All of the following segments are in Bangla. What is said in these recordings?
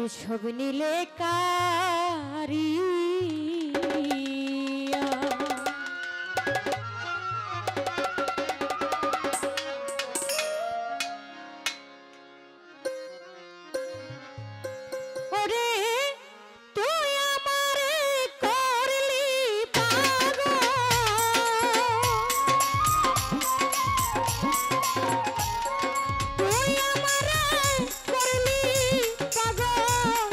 সব নিলে কারিয়া ওরে তুই আমারে করলি পাগল তুই আমারে করলি পাগল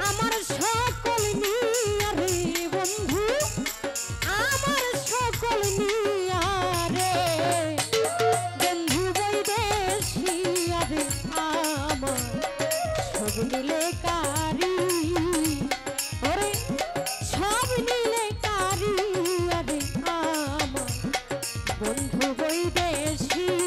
আমার সকল নিয়া রে বন্ধু আমার সকল নিয়া রে বন্ধু বৈদেশিয়া রে আমার সব নিলে কারি ওরে সব নিলে কারি আরে আমার বন্ধু বৈদেশিয়া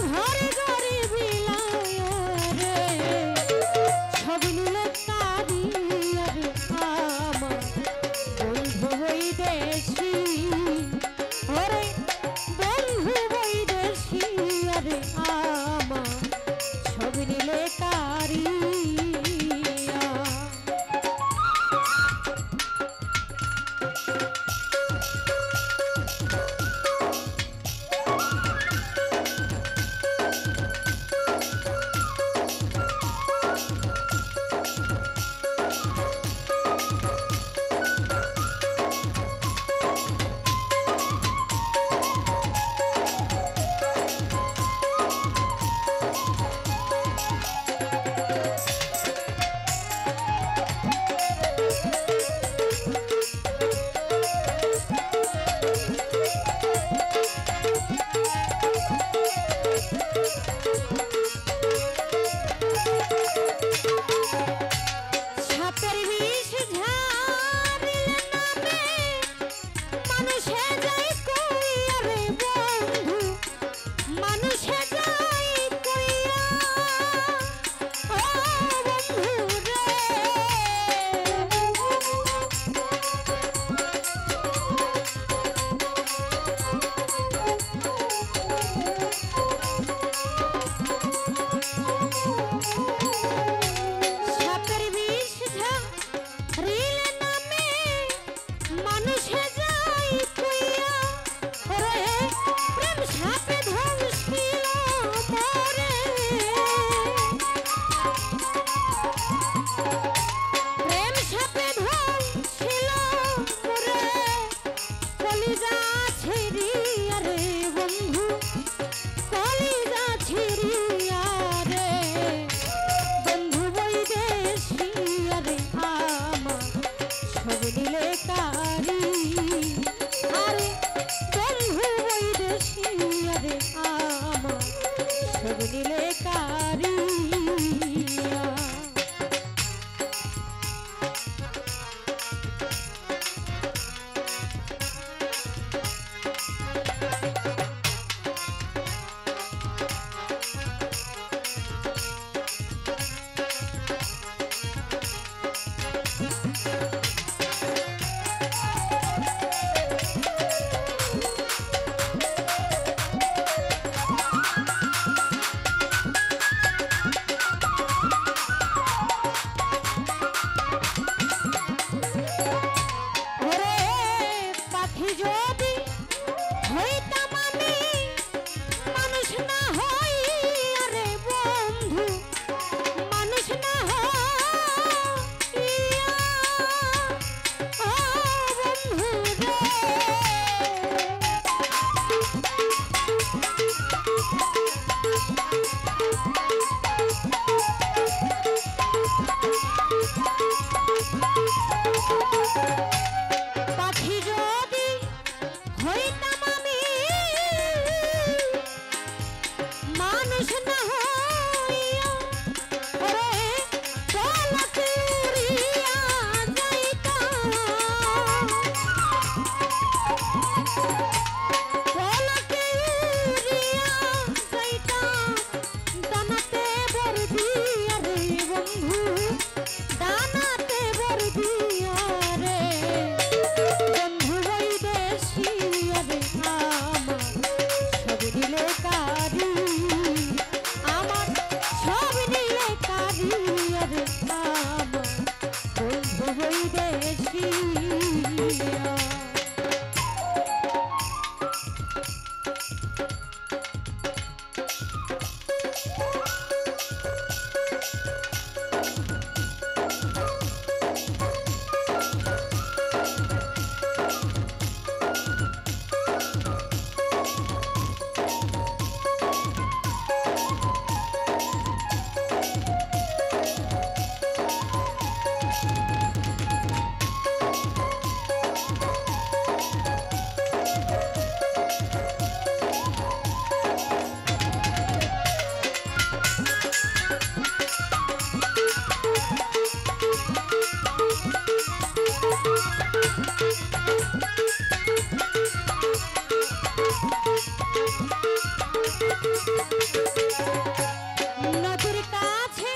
ঘরে ঘরে বিলাই রে সব নিলে কারিয়া রে আমার বন্ধু বৈদেশি ওরে বন্ধু বৈদেশিয়া রে আমার সব নিলে কারিয়া নদীর কাছে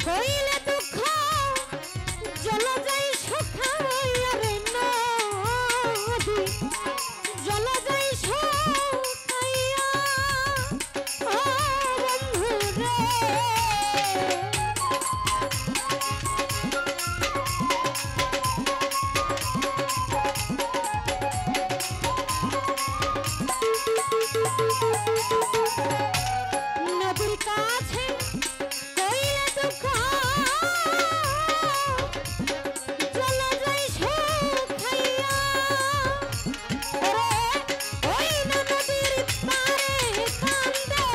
কইলে দুঃখ জল যাই শুকাইয়া রে নদী জল যাই শুকাইয়া ও বন্ধু রে নদীর কাছে কইলে দুঃখ জল যাই শুকাইয়া ওই না নদীর পারে কান্দে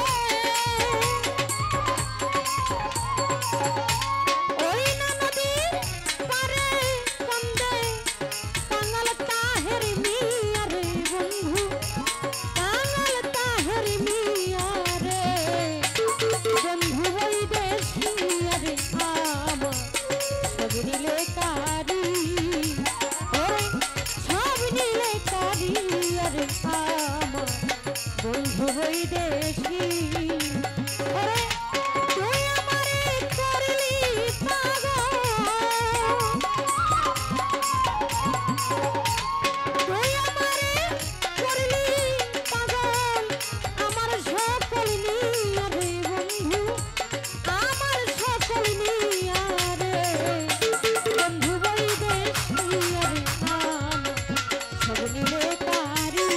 ওই না নদীর পারে কান্দে কাঙাল তাহের মিয়া রে বন্ধু কাঙাল তাহের মিয়া রে বন্ধু ওই দেশিয়া রে আমার সব নিলে কারি ওই সব নিলে কারি আরে আমার বন্ধু ওই দেশি ওরে তুই আমারে করলি পাগল তুই আমারে করলি পাগল আমার সকল নিয়া রে বন্ধু আমার সকল নিয়া রে বন্ধু ওই দেশিয়া রে আমার সব নিলে কারি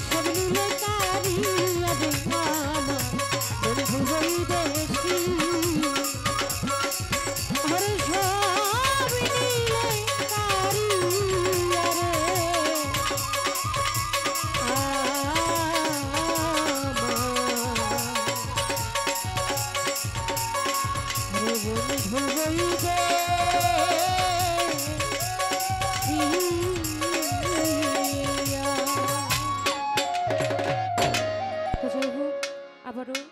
সব নিলে কারি রে আমার বন্ধু ওই দেশি আরে সব নিলে কারি আবারও